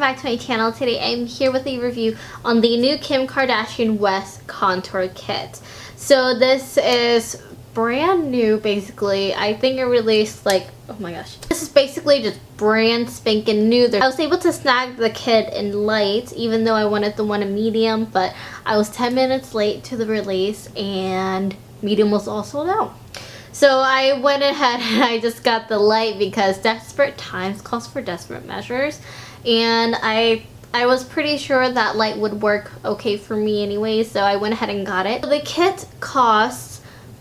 back to my channel. Today I'm here with a review on the new Kim Kardashian West Contour Kit. So this is brand new basically. I think it released like, oh my gosh. This is basically just brand spanking new. I was able to snag the kit in light even though I wanted the one in medium, but I was 10 minutes late to the release and medium was all sold out. So I went ahead and I just got the light because desperate times calls for desperate measures, and I was pretty sure that light would work okay for me anyway, so I went ahead and got it. So the kit costs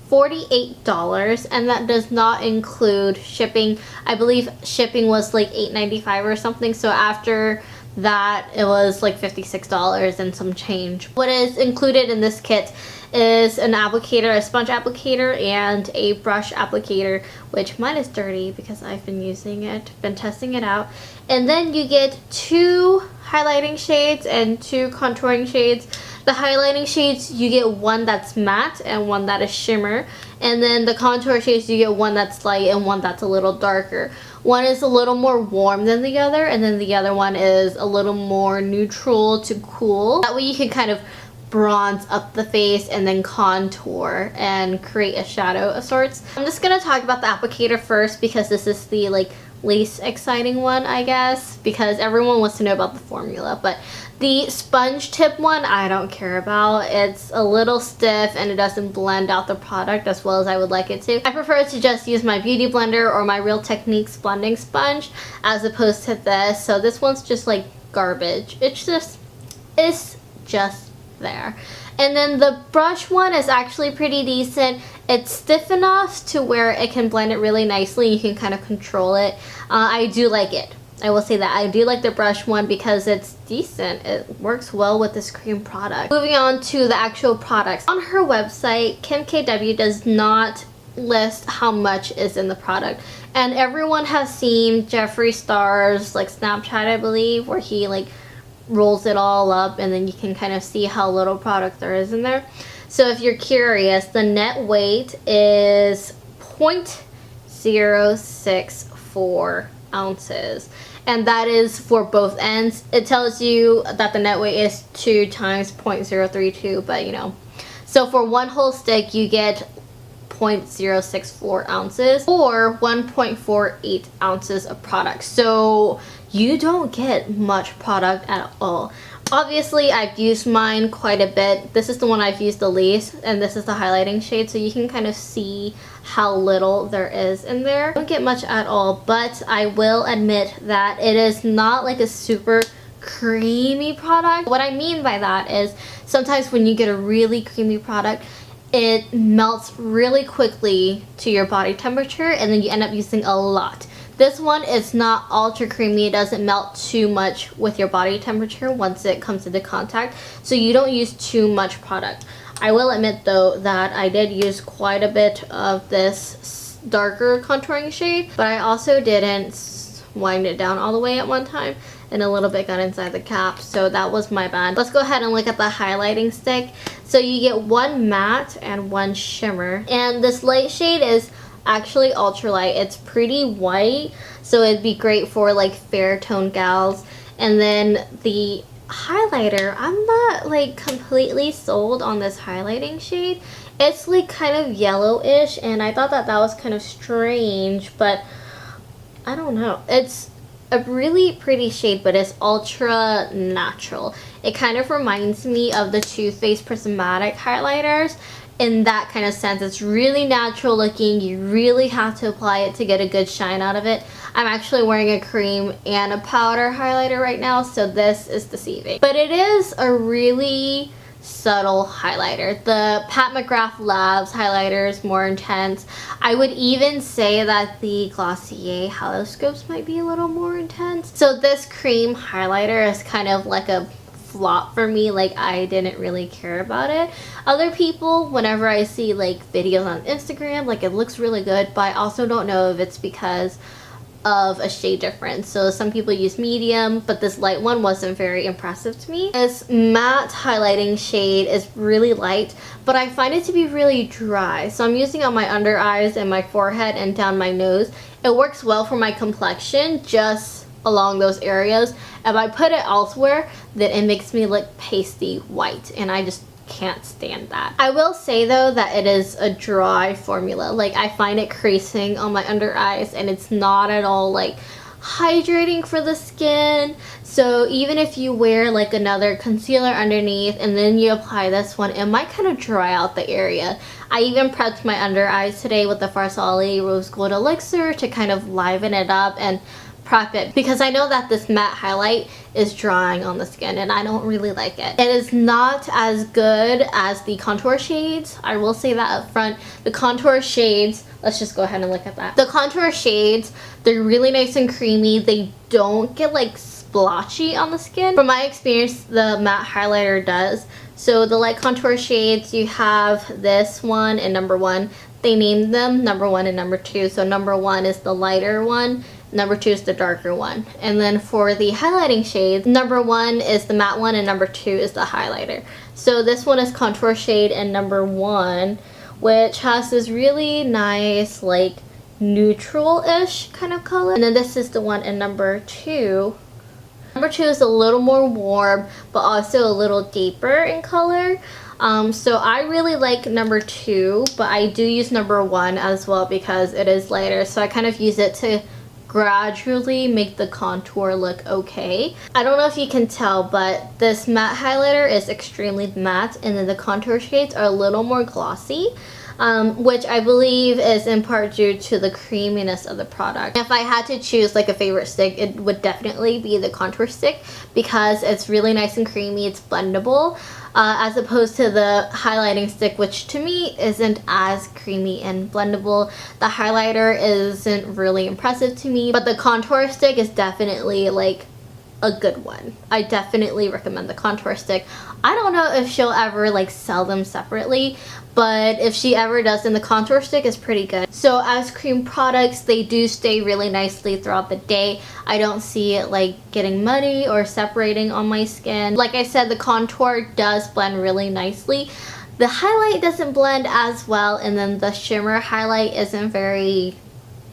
$48 and that does not include shipping. I believe shipping was like $8.95 or something, so after that it was like $56 and some change. What is included in this kit is an applicator, a sponge applicator, and a brush applicator, which mine is dirty because I've been using it, been testing it out. And then you get 2 highlighting shades and 2 contouring shades. The highlighting shades, you get one that's matte and one that is shimmer. And then the contour shades, you get one that's light and one that's a little darker. One is a little more warm than the other, and then the other one is a little more neutral to cool. That way you can kind of bronze up the face and then contour and create a shadow of sorts. I'm just gonna talk about the applicator first because this is the like least exciting one, I guess, because everyone wants to know about the formula. But the sponge tip one I don't care about. It's a little stiff and it doesn't blend out the product as well as I would like it to. I prefer to just use my beauty blender or my Real Techniques blending sponge as opposed to this. So this one's just like garbage. It's just there. And then the brush one is actually pretty decent. It's stiff enough to where it can blend it really nicely. You can kind of control it. I do like it. I will say that I do like the brush one because it's decent. It works well with this cream product. Moving on to the actual products. On her website, Kim KW does not list how much is in the product. And everyone has seen Jeffree Star's like Snapchat, I believe, where he like rolls it all up and then you can kind of see how little product there is in there. So if you're curious, the net weight is 0.064 ounces, and that is for both ends. It tells you that the net weight is 2 times 0.032, but you know, so for one whole stick you get 0.064 ounces or 1.48 ounces of product. So you don't get much product at all. Obviously I've used mine quite a bit. This is the one I've used the least, and this is the highlighting shade, so you can kind of see how little there is in there. I don't get much at all, but I will admit that it is not like a super creamy product. What I mean by that is sometimes when you get a really creamy product, it melts really quickly to your body temperature and then you end up using a lot. This one is not ultra creamy. It doesn't melt too much with your body temperature once it comes into contact, so you don't use too much product. I will admit though that I did use quite a bit of this darker contouring shade, but I also didn't wind it down all the way at one time and a little bit got inside the cap, so that was my bad. Let's go ahead and look at the highlighting stick. So you get one matte and one shimmer, and this light shade is actually ultralight. It's pretty white, so it'd be great for like fair tone gals. And then the highlighter, I'm not like completely sold on this highlighting shade. It's like kind of yellowish, and I thought that that was kind of strange, but I don't know. It's a really pretty shade, but it's ultra natural. It kind of reminds me of the Too Faced Prismatic highlighters in that kind of sense. It's really natural looking. You really have to apply it to get a good shine out of it. I'm actually wearing a cream and a powder highlighter right now, so this is deceiving. But it is a really subtle highlighter. The Pat McGrath Labs highlighter is more intense. I would even say that the Glossier Holoscopes might be a little more intense. So this cream highlighter is kind of like a flop for me. Like, I didn't really care about it. Other people, whenever I see like videos on Instagram, like it looks really good, but I also don't know if it's because of a shade difference. So some people use medium, but this light one wasn't very impressive to me. This matte highlighting shade is really light, but I find it to be really dry. So I'm using on my under eyes and my forehead and down my nose. It works well for my complexion, just along those areas. If I put it elsewhere, then it makes me look pasty white, and I just can't stand that. I will say though that it is a dry formula. Like, I find it creasing on my under eyes, and it's not at all like hydrating for the skin. So even if you wear like another concealer underneath and then you apply this one, it might kind of dry out the area. I even prepped my under eyes today with the Farsali Rose Gold Elixir to kind of liven it up and prep it, because I know that this matte highlight is drying on the skin and I don't really like it. It is not as good as the contour shades. I will say that up front. The contour shades, let's just go ahead and look at that. The contour shades, they're really nice and creamy. They don't get like splotchy on the skin. From my experience, the matte highlighter does. So the light contour shades, you have this one and number 1. They named them number 1 and number 2. So number 1 is the lighter one, number 2 is the darker one. And then for the highlighting shades, number 1 is the matte one and number 2 is the highlighter. So this one is contour shade and number 1, which has this really nice like neutral-ish kind of color. And then this is the one in number 2. Number 2 is a little more warm, but also a little deeper in color. So I really like number 2, but I do use number 1 as well because it is lighter. So I kind of use it to gradually make the contour look okay. I don't know if you can tell, but this matte highlighter is extremely matte, and then the contour shades are a little more glossy. Which I believe is in part due to the creaminess of the product. If I had to choose like a favorite stick, it would definitely be the contour stick because it's really nice and creamy, it's blendable, as opposed to the highlighting stick, which to me isn't as creamy and blendable. The highlighter isn't really impressive to me, but the contour stick is definitely like a good one. I definitely recommend the contour stick. I don't know if she'll ever like sell them separately, but if she ever does, then the contour stick is pretty good. So as cream products, they do stay really nicely throughout the day. I don't see it like getting muddy or separating on my skin. Like I said, the contour does blend really nicely. The highlight doesn't blend as well, and then the shimmer highlight isn't very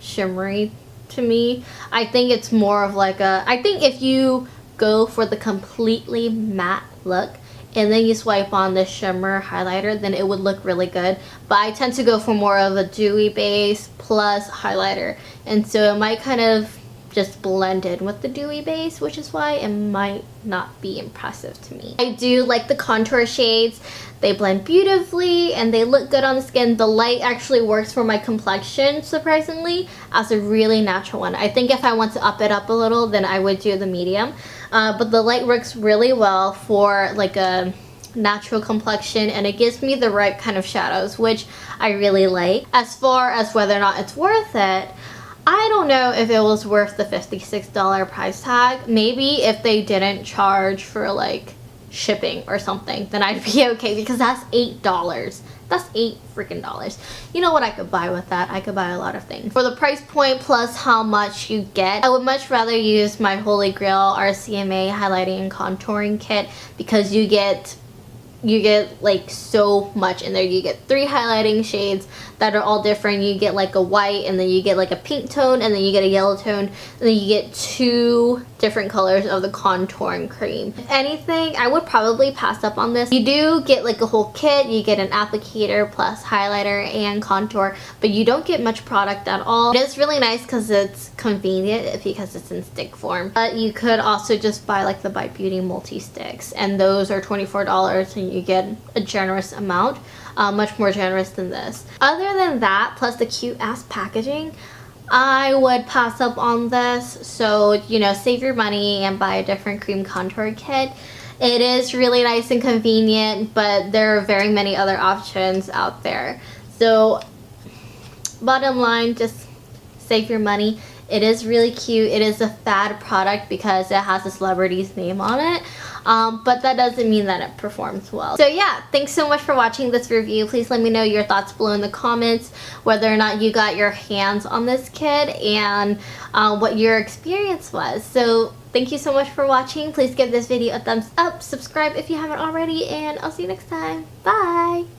shimmery to me. I think it's more of like a, I think if you go for the completely matte look and then you swipe on the shimmer highlighter, then it would look really good. But I tend to go for more of a dewy base plus highlighter, and so it might kind of just blend in with the dewy base, which is why it might not be impressive to me. I do like the contour shades. They blend beautifully and they look good on the skin. The light actually works for my complexion, surprisingly, as a really natural one. I think if I want to up it up a little, then I would do the medium. But the light works really well for like a natural complexion, and it gives me the right kind of shadows, which I really like. As far as whether or not it's worth it, I don't know if it was worth the $56 price tag. Maybe if they didn't charge for like shipping or something, then I'd be okay, because that's $8. That's $8 freaking dollars. You know what I could buy with that? I could buy a lot of things. For the price point plus how much you get, I would much rather use my Holy Grail RCMA highlighting and contouring kit, because you get like so much in there. You get 3 highlighting shades that are all different. You get like a white, and then you get like a pink tone, and then you get a yellow tone, and then you get 2 different colors of the contouring cream. If anything, I would probably pass up on this. You do get like a whole kit. You get an applicator plus highlighter and contour, but you don't get much product at all. It is really nice because it's convenient because it's in stick form. But you could also just buy like the Bite Beauty multi-sticks, and those are $24, and you get a generous amount. Much more generous than this. Other than that, plus the cute ass packaging, I would pass up on this. So, you know, save your money and buy a different cream contour kit. It is really nice and convenient, but there are very many other options out there. So, bottom line, just save your money. It is really cute. It is a fad product because it has a celebrity's name on it. But that doesn't mean that it performs well. So yeah, thanks so much for watching this review. Please let me know your thoughts below in the comments, whether or not you got your hands on this kit and what your experience was. So thank you so much for watching. Please give this video a thumbs up, subscribe if you haven't already, and I'll see you next time. Bye!